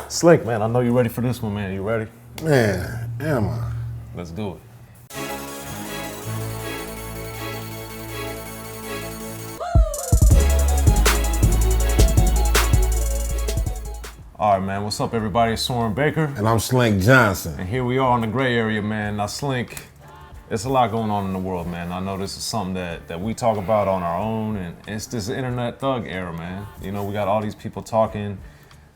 Slink, man, I know you're ready for this one, man. You ready? Man, am I? Let's do it. All right, man, what's up, everybody? It's Soren Baker. And I'm Slink Johnson. And here we are in the gray area, man. Now, Slink, it's a lot going on in the world, man. I know this is something that we talk about on our own, and it's this internet thug era, man. You know, we got all these people talking.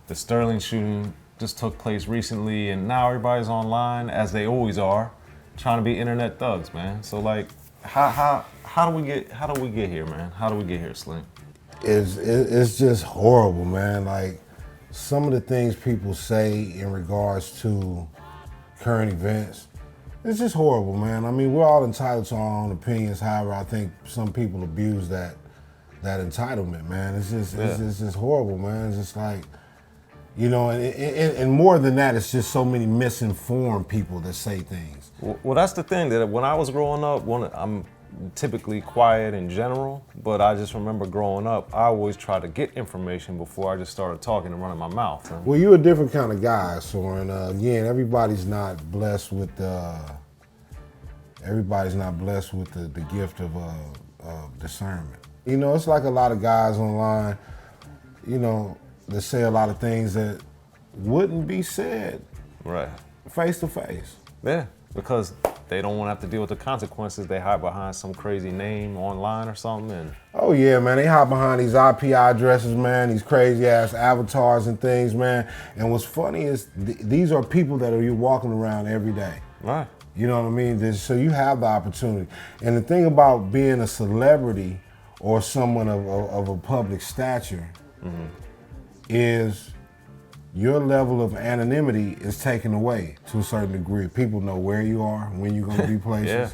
The Sterling shooting just took place recently, and now everybody's online, as they always are, trying to be internet thugs, man. So, like, how do we get here, man? How do we get here, Slink? It's just horrible, man. Like, some of the things people say in regards to current events, it's just horrible, man. I mean, we're all entitled to our own opinions. However, I think some people abuse that entitlement, man. It's just horrible, man. It's just like, you know, and more than that, it's just so many misinformed people that say things. Well, that's the thing, that when I was growing up, I'm typically quiet in general, but I just remember growing up, I always tried to get information before I just started talking and running my mouth. Well, you're a different kind of guy, Soren. Again, everybody's not blessed with the gift of discernment. You know, it's like a lot of guys online, you know, that say a lot of things that wouldn't be said right face to face. Yeah, because they don't want to have to deal with the consequences. They hide behind some crazy name online or something. And oh yeah, man, they hide behind these IP addresses, man, these crazy ass avatars and things, man. And what's funny is these are people that you're walking around every day. Right. You know what I mean? So you have the opportunity. And the thing about being a celebrity or someone of a public stature is your level of anonymity is taken away to a certain degree. People know where you are, when you're gonna be places. Yeah.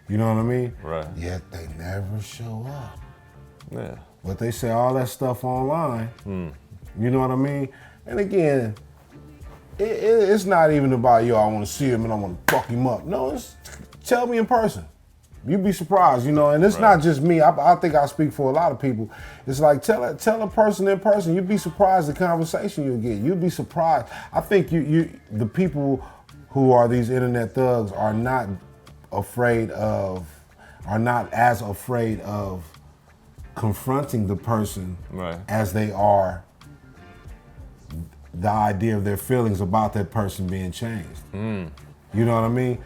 You know what I mean? Right. Yet they never show up. Yeah. But they say all that stuff online. You know what I mean? And again, it's not even about, yo, I want to see him and I want to fuck him up. No, it's tell me in person. You'd be surprised, you know, and it's not just me. I think I speak for a lot of people. It's like, tell a person in person. You'd be surprised the conversation you'll get. You'd be surprised. I think the people who are these internet thugs are not as afraid of confronting the person as they are the idea of their feelings about that person being changed. You know what I mean?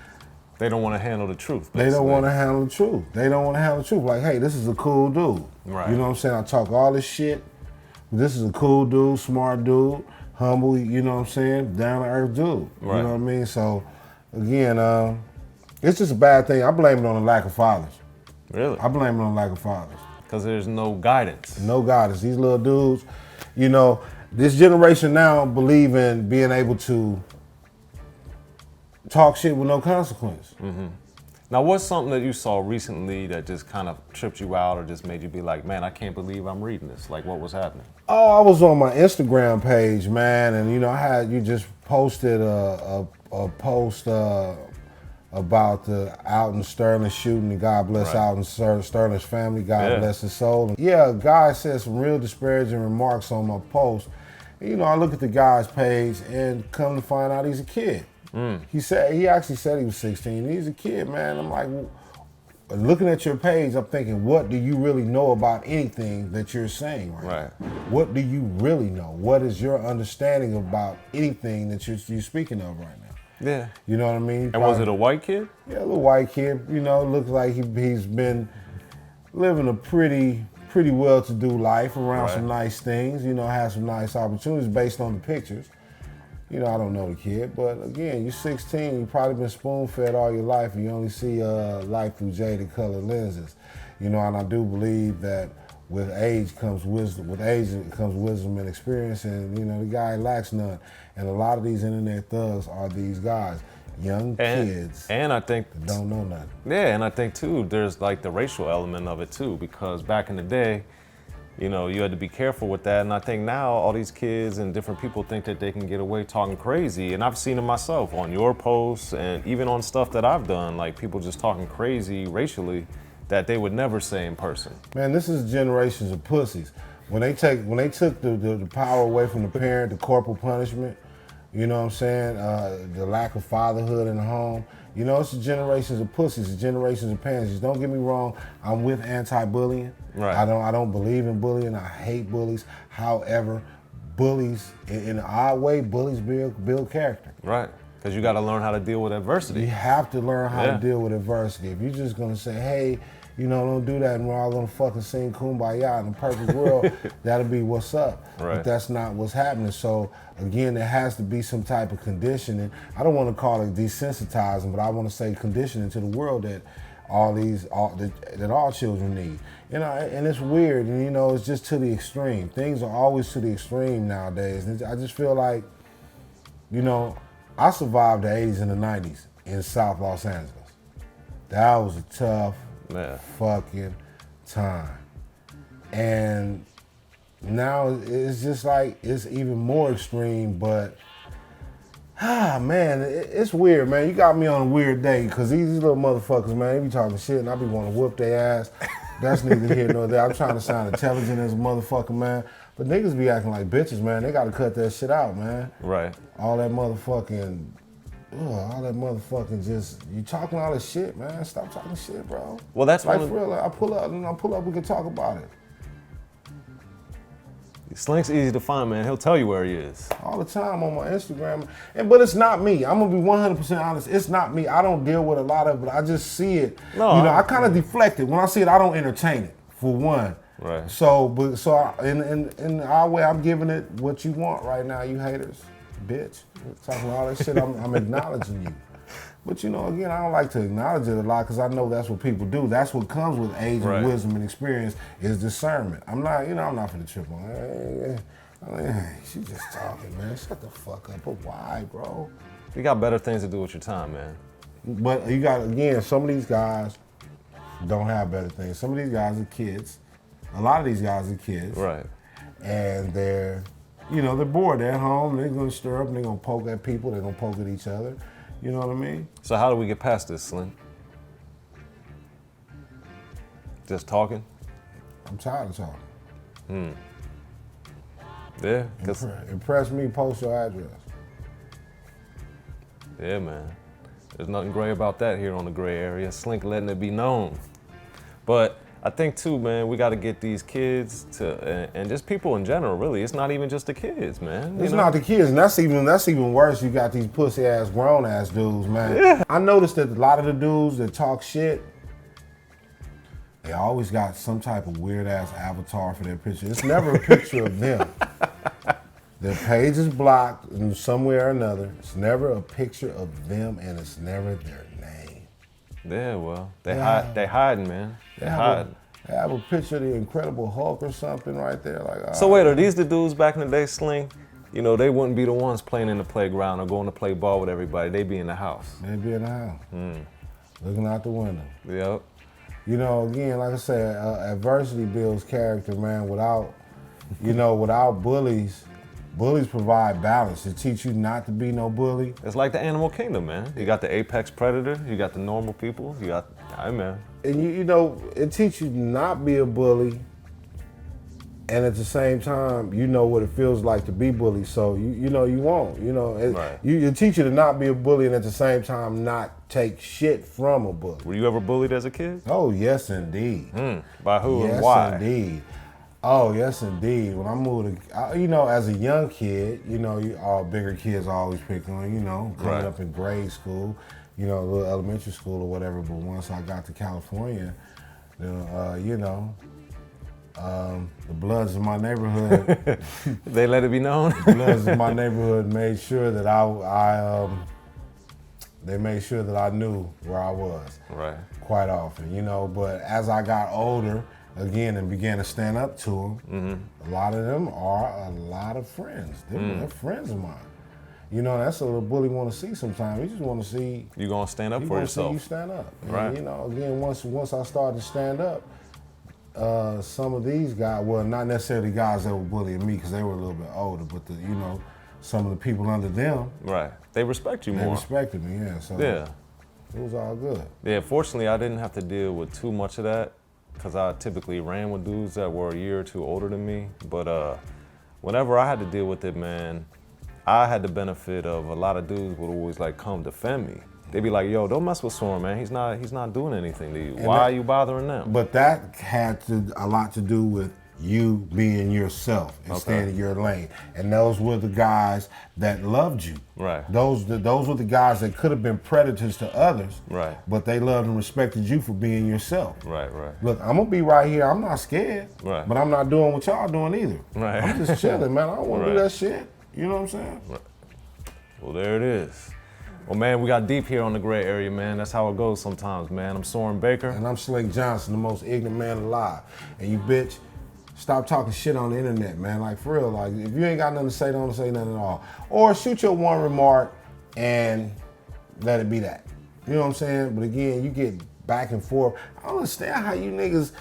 They don't want to handle the truth. Basically. They don't want to handle the truth. They don't want to handle the truth. Like, hey, this is a cool dude. Right. You know what I'm saying? I talk all this shit. This is a cool dude, smart dude, humble, you know what I'm saying? Down to earth dude. Right. You know what I mean? So, again, it's just a bad thing. I blame it on the lack of fathers. Really? I blame it on the lack of fathers. Because there's no guidance. No guidance. These little dudes, you know, this generation now believe in being able to talk shit with no consequence. Now, what's something that you saw recently that just kind of tripped you out or just made you be like, man, I can't believe I'm reading this? Like, what was happening? Oh, I was on my Instagram page, man, and you know, you just posted a post about the Alton Sterling shooting, and God bless Alton Sterling's family, God bless his soul. And yeah, a guy said some real disparaging remarks on my post. And, you know, I look at the guy's page and come to find out he's a kid. He actually said he was 16. He's a kid, man. I'm like, looking at your page, I'm thinking, what do you really know about anything that you're saying right now? What do you really know? What is your understanding about anything that you're speaking of right now? Yeah. You know what I mean? And was it a white kid? Yeah, a little white kid. You know, looks like he's been living a pretty well-to-do life around some nice things. You know, has some nice opportunities based on the pictures. You know, I don't know the kid, but again, you're 16, you've probably been spoon-fed all your life, and you only see life through jaded colored lenses. You know, and I do believe that with age comes wisdom. With age comes wisdom and experience, and you know, the guy lacks none. And a lot of these internet thugs are these guys, young kids, and I think that don't know nothing. Yeah, and I think too, there's like the racial element of it too, because back in the day, you know, you had to be careful with that. And I think now all these kids and different people think that they can get away talking crazy. And I've seen it myself on your posts and even on stuff that I've done, like people just talking crazy racially that they would never say in person. Man, this is generations of pussies. When they took the power away from the parent, the corporal punishment, You know what I'm saying? The lack of fatherhood in the home. You know, it's the generations of pussies, the generations of pansies. Don't get me wrong, I'm with anti-bullying. Right. I don't believe in bullying. I hate bullies. However, bullies, in an odd way, bullies build character. Right. Because you got to learn how to deal with adversity. You have to learn how Yeah. to deal with adversity. If you're just gonna say, hey, you know, don't do that and we're all gonna fucking sing Kumbaya in the perfect world, that'll be what's up. Right. But that's not what's happening. So again, there has to be some type of conditioning. I don't want to call it desensitizing, but I want to say conditioning to the world that that all children need. You know, and it's weird, and you know, it's just to the extreme. Things are always to the extreme nowadays. And I just feel like, you know, I survived the 80s and the 90s in South Los Angeles. That was a tough fucking time. And now it's just like, it's even more extreme, but man, it's weird, man. You got me on a weird day, because these little motherfuckers, man, they be talking shit and I be wanting to whoop their ass. That's neither here nor there. I'm trying to sound intelligent as a motherfucker, man. But niggas be acting like bitches, man. They gotta cut that shit out, man. Right. All that motherfucking just, you talking all this shit, man. Stop talking shit, bro. Well, that's like, for real, like, I pull up, we can talk about it. Slink's easy to find, man. He'll tell you where he is. All the time on my Instagram. But it's not me. I'm gonna be 100% honest. It's not me. I don't deal with a lot of it, but I just see it. No, you know, I kind of deflect it. When I see it, I don't entertain it, for one. Right. In our way, I'm giving it what you want right now, you haters. Bitch. Talking all that shit, I'm acknowledging you. But you know, again, I don't like to acknowledge it a lot, because I know that's what people do. That's what comes with age and wisdom and experience, is discernment. I'm not finna trip on it. Hey, she just talking, man. Shut the fuck up. But why, bro? You got better things to do with your time, man. But you got, again, some of these guys don't have better things. Some of these guys are kids. A lot of these guys are kids. Right. And they're bored. They're at home. They're gonna stir up and they're gonna poke at people. They're gonna poke at each other. You know what I mean? So how do we get past this, Slink? Just talking? I'm tired of talking. Yeah. Impress me, post your address. Yeah, man. There's nothing gray about that here on the gray area. Slink letting it be known. But I think too, man, we got to get these kids to, and just people in general, really. It's not even just the kids, man. It's not the kids, and that's even worse. You got these pussy ass, grown ass dudes, man. Yeah. I noticed that a lot of the dudes that talk shit, they always got some type of weird ass avatar for their picture. It's never a picture of them. Their page is blocked in some way or another. It's never a picture of them, and it's never their name. Yeah, well, they hiding, man. They hiding. They have a picture of the Incredible Hulk or something right there. Like, so wait, are these the dudes back in the day, Slink? You know, they wouldn't be the ones playing in the playground or going to play ball with everybody. They'd be in the house. They'd be in the house, looking out the window. Yep. You know, again, like I said, adversity builds character, man. Without bullies provide balance. They teach you not to be no bully. It's like the animal kingdom, man. You got the apex predator, you got the normal people, you got, man. And you know, it teaches you to not be a bully, and at the same time, you know what it feels like to be bullied. So you won't. You teach you to not be a bully, and at the same time, not take shit from a bully. Were you ever bullied as a kid? Oh yes, indeed. By who and why? Yes, indeed. Oh, yes, indeed. When I moved, as a young kid, all bigger kids always pick on, coming up in grade school, a little elementary school or whatever. But once I got to California, the Bloods in my neighborhood. They let it be known? The Bloods in my neighborhood made sure that they made sure that I knew where I was. Right. Quite often, But as I got older, again, and began to stand up to them, a lot of them are a lot of friends. They're friends of mine. That's what a bully want to see sometimes. You just want to see you gonna stand up for yourself. See you stand up. And, right. Again, once I started to stand up, some of these guys, well, not necessarily guys that were bullying me because they were a little bit older, but some of the people under them, right? They respect you more. They respected me, yeah. So yeah, it was all good. Yeah, fortunately, I didn't have to deal with too much of that, because I typically ran with dudes that were a year or two older than me. But whenever I had to deal with it, man, I had the benefit of a lot of dudes would always like come defend me. They'd be like, yo, don't mess with Soren, man. He's not doing anything to you. Why are you bothering them? But that had a lot to do with you being yourself and staying in your lane. And those were the guys that loved you. Right. Those were the guys that could have been predators to others. Right. But they loved and respected you for being yourself. Right. Look, I'm gonna be right here. I'm not scared. Right. But I'm not doing what y'all doing either. Right. I'm just chilling, man. I don't want to do Right. that shit. You know what I'm saying? Right. Well, there it is. Well, man, we got deep here on the gray area, man. That's how it goes sometimes, man. I'm Soren Baker. And I'm Slink Johnson, the most ignorant man alive. And you bitch, stop talking shit on the internet, man. Like, for real, like, if you ain't got nothing to say, don't say nothing at all. Or shoot your one remark and let it be that. You know what I'm saying? But again, you get back and forth. I don't understand how you niggas,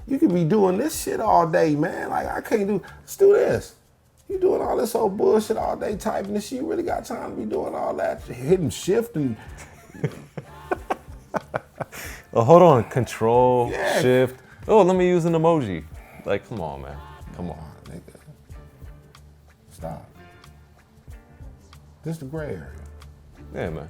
you could be doing this shit all day, man. Like, I can't do, let's do this. You doing all this old bullshit all day typing this shit. You really got time to be doing all that, hitting shift and... Oh, hold on, control, Yeah. shift. Oh, let me use an emoji. Like, come on, man. Come on. Nigga. Stop. This the gray area. Yeah, man.